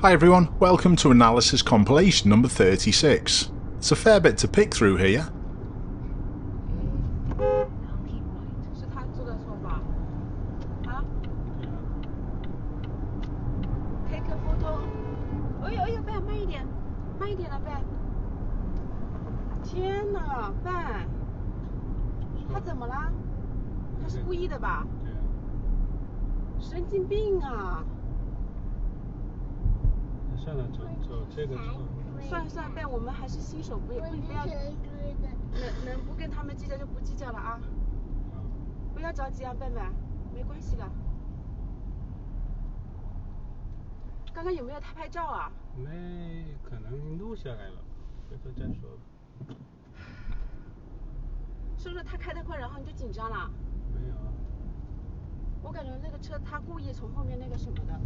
Hi everyone, welcome to analysis compilation number 36. It's a fair bit to pick through here. Take a photo. 哎呦，Ben，慢一点，慢一点了，Ben。天哪，Ben，他怎么了？他是故意的吧？神经病啊！算了，走这个车。算了，Ben，我们还是新手，不要，能不跟他们计较就不计较了啊！不要着急啊，Ben，没关系的。刚刚有没有他拍照啊？没，可能录下来了，回头再说吧。是不是他开得快，然后你就紧张了？没有啊。我感觉那个车他故意从后面那个什么的。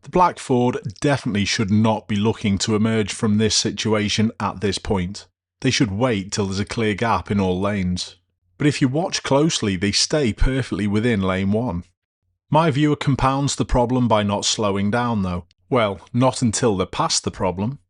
The black Ford definitely should not be looking to emerge from this situation at this point. They should wait till there's a clear gap in all lanes. But if you watch closely, they stay perfectly within lane 1. My viewer compounds the problem by not slowing down though. Well, not until they're past the problem.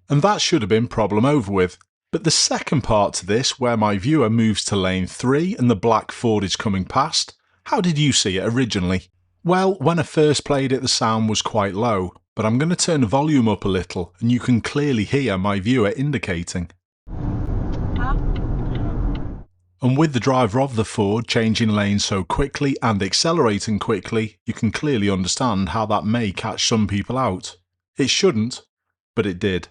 And that should have been problem over with. But the second part to this, where my viewer moves to lane 3 and the black Ford is coming past, how did you see it originally? Well, when I first played it the sound was quite low, but I'm going to turn the volume up a little and you can clearly hear my viewer indicating. And with the driver of the Ford changing lanes so quickly and accelerating quickly, you can clearly understand how that may catch some people out. It shouldn't, but it did.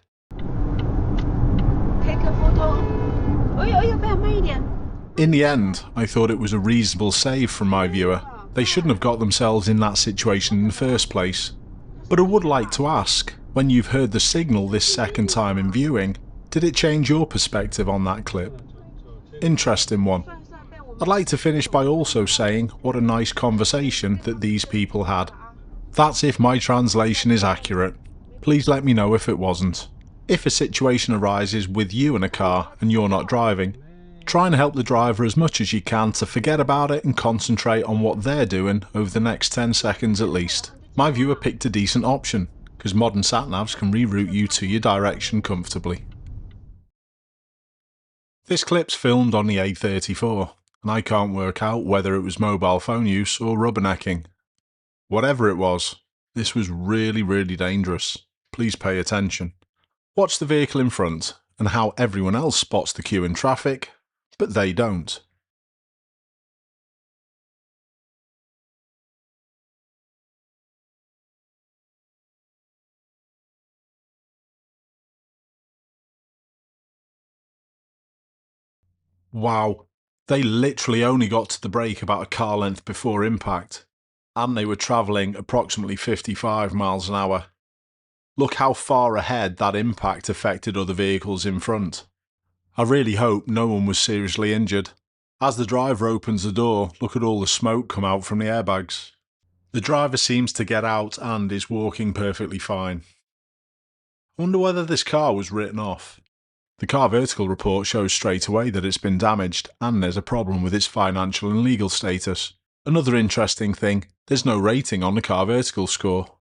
In the end, I thought it was a reasonable save from my viewer. They shouldn't have got themselves in that situation in the first place. But I would like to ask, when you've heard the signal this second time in viewing, did it change your perspective on that clip? Interesting one. I'd like to finish by also saying what a nice conversation that these people had. That's if my translation is accurate. Please let me know if it wasn't. If a situation arises with you in a car and you're not driving, try and help the driver as much as you can to forget about it and concentrate on what they're doing over the next 10 seconds at least. My viewer picked a decent option, because modern sat-navs can reroute you to your direction comfortably. This clip's filmed on the A34, and I can't work out whether it was mobile phone use or rubbernecking. Whatever it was, this was really dangerous. Please pay attention. Watch the vehicle in front and how everyone else spots the queue in traffic, but they don't. Wow, they literally only got to the brake about a car length before impact, and they were travelling approximately 55 miles an hour. Look how far ahead that impact affected other vehicles in front. I really hope no one was seriously injured. As the driver opens the door, look at all the smoke come out from the airbags. The driver seems to get out and is walking perfectly fine. I wonder whether this car was written off. The car vertical report shows straight away that it's been damaged and there's a problem with its financial and legal status. Another interesting thing, there's no rating on the car vertical score.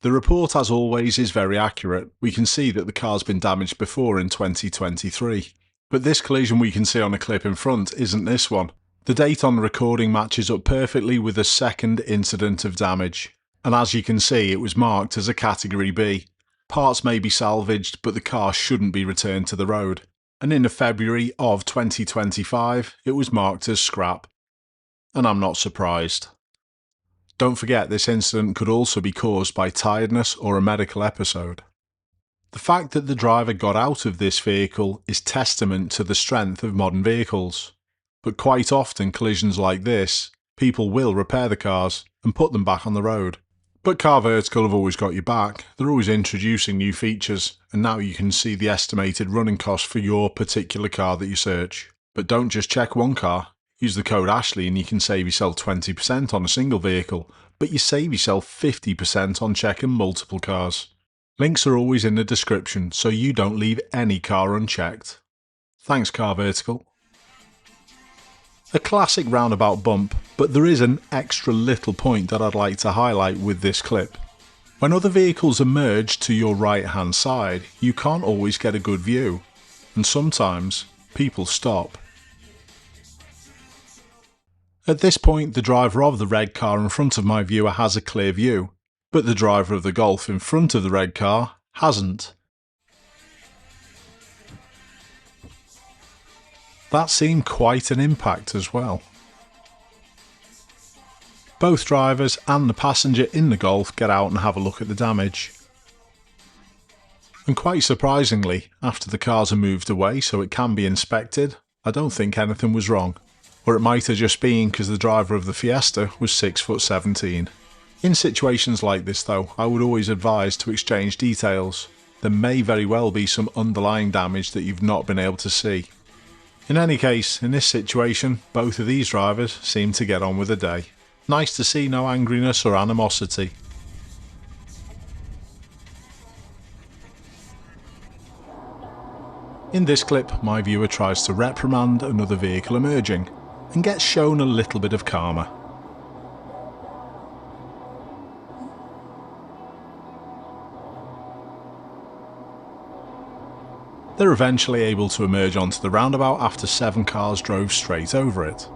The report, as always, is very accurate. We can see that the car's been damaged before in 2023. But this collision we can see on a clip in front isn't this one. The date on the recording matches up perfectly with the second incident of damage. And as you can see, it was marked as a Category B. Parts may be salvaged, but the car shouldn't be returned to the road. And in the February of 2025, it was marked as scrap. And I'm not surprised. Don't forget, this incident could also be caused by tiredness or a medical episode. The fact that the driver got out of this vehicle is testament to the strength of modern vehicles. But quite often collisions like this, people will repair the cars and put them back on the road. But Car Vertical have always got your back. They're always introducing new features, and now you can see the estimated running cost for your particular car that you search. But don't just check one car. Use the code Ashley and you can save yourself 20% on a single vehicle, but you save yourself 50% on checking multiple cars. Links are always in the description, so you don't leave any car unchecked. Thanks, Car Vertical. A classic roundabout bump, but there is an extra little point that I'd like to highlight with this clip. When other vehicles are merged to your right hand side, you can't always get a good view, and sometimes people stop. At this point, the driver of the red car in front of my viewer has a clear view, but the driver of the Golf in front of the red car hasn't. That seemed quite an impact as well. Both drivers and the passenger in the Golf get out and have a look at the damage. And quite surprisingly, after the cars are moved away so it can be inspected, I don't think anything was wrong. Or it might have just been because the driver of the Fiesta was 6'17". In situations like this though, I would always advise to exchange details. There may very well be some underlying damage that you've not been able to see. In any case, in this situation, both of these drivers seem to get on with the day. Nice to see no angriness or animosity. In this clip, my viewer tries to reprimand another vehicle emerging, and gets shown a little bit of karma. They're eventually able to emerge onto the roundabout after 7 cars drove straight over it.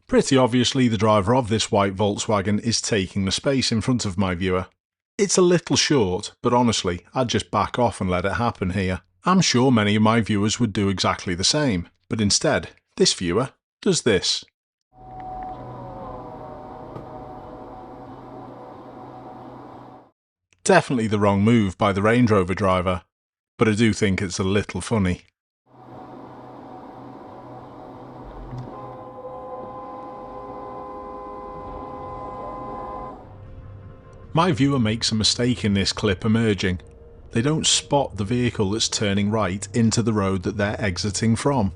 Pretty obviously the driver of this white Volkswagen is taking the space in front of my viewer. It's a little short, but honestly, I'd just back off and let it happen here. I'm sure many of my viewers would do exactly the same, but instead, this viewer does this. Definitely the wrong move by the Range Rover driver, but I do think it's a little funny. My viewer makes a mistake in this clip emerging. They don't spot the vehicle that's turning right into the road that they're exiting from.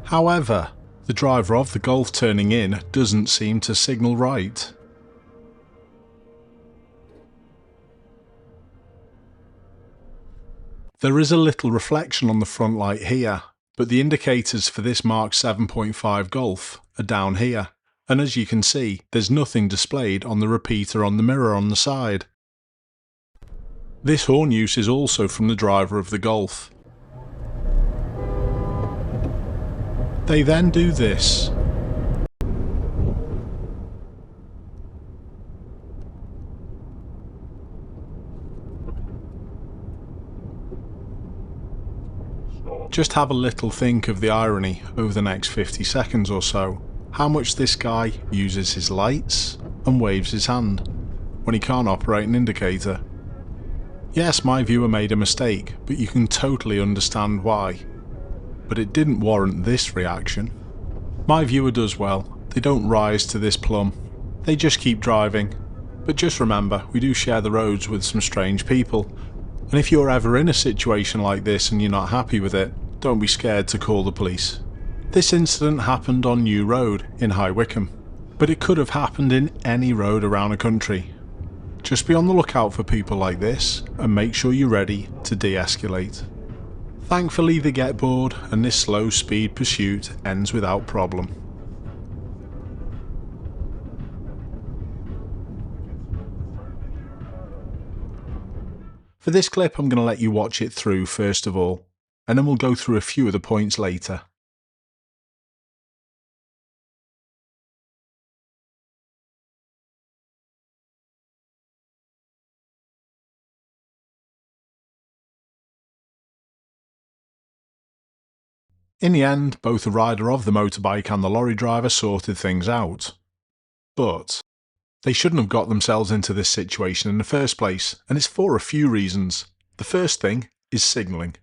However, the driver of the Golf turning in doesn't seem to signal right. There is a little reflection on the front light here, but the indicators for this Mark 7.5 Golf are down here, and as you can see, there's nothing displayed on the repeater on the mirror on the side. This horn use is also from the driver of the Golf. They then do this. Just have a little think of the irony over the next 50 seconds or so. How much this guy uses his lights and waves his hand when he can't operate an indicator. Yes, my viewer made a mistake, but you can totally understand why. But it didn't warrant this reaction. My viewer does well. They don't rise to this plumb. They just keep driving. But just remember, we do share the roads with some strange people. And if you're ever in a situation like this and you're not happy with it, don't be scared to call the police. This incident happened on New Road in High Wycombe, but it could have happened in any road around the country. Just be on the lookout for people like this and make sure you're ready to de-escalate. Thankfully they get bored and this slow speed pursuit ends without problem. For this clip I'm going to let you watch it through first of all, and then we'll go through a few of the points later. In the end, both the rider of the motorbike and the lorry driver sorted things out. But they shouldn't have got themselves into this situation in the first place, and it's for a few reasons. The first thing is signalling.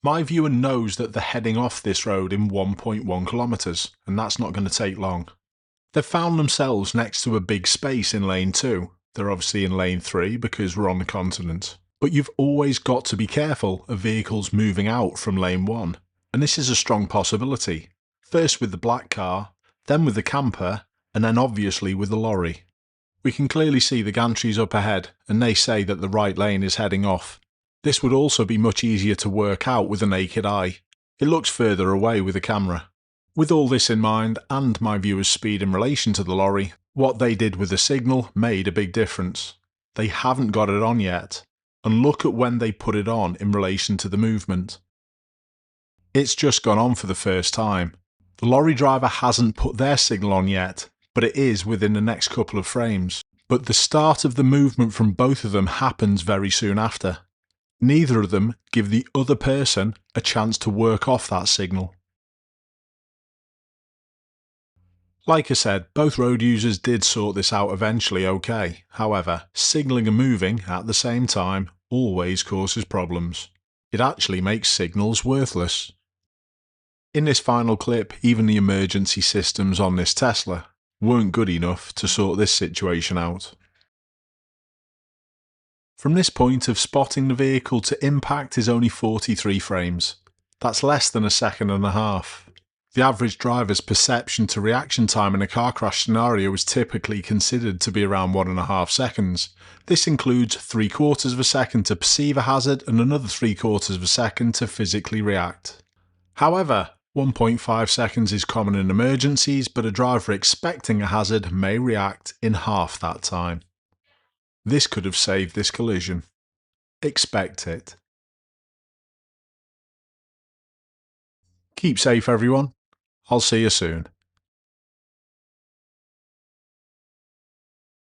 My viewer knows that they're heading off this road in 1.1 kilometres, and that's not going to take long. They've found themselves next to a big space in lane 2. They're obviously in lane 3 because we're on the continent. But you've always got to be careful of vehicles moving out from lane 1. And this is a strong possibility. First with the black car, then with the camper, and then obviously with the lorry. We can clearly see the gantries up ahead, and they say that the right lane is heading off. This would also be much easier to work out with the naked eye. It looks further away with a camera. With all this in mind, and my viewer's speed in relation to the lorry, what they did with the signal made a big difference. They haven't got it on yet, and look at when they put it on in relation to the movement. It's just gone on for the first time. The lorry driver hasn't put their signal on yet, but it is within the next couple of frames. But the start of the movement from both of them happens very soon after. Neither of them give the other person a chance to work off that signal. Like I said, both road users did sort this out eventually okay. However, signalling and moving at the same time always causes problems. It actually makes signals worthless. In this final clip, even the emergency systems on this Tesla weren't good enough to sort this situation out. From this point of spotting the vehicle to impact is only 43 frames. That's less than a second and a half. The average driver's perception to reaction time in a car crash scenario is typically considered to be around 1.5 seconds. This includes 3/4 of a second to perceive a hazard and another 3/4 of a second to physically react. However, 1.5 seconds is common in emergencies, but a driver expecting a hazard may react in half that time. This could have saved this collision. Expect it. Keep safe everyone. I'll see you soon.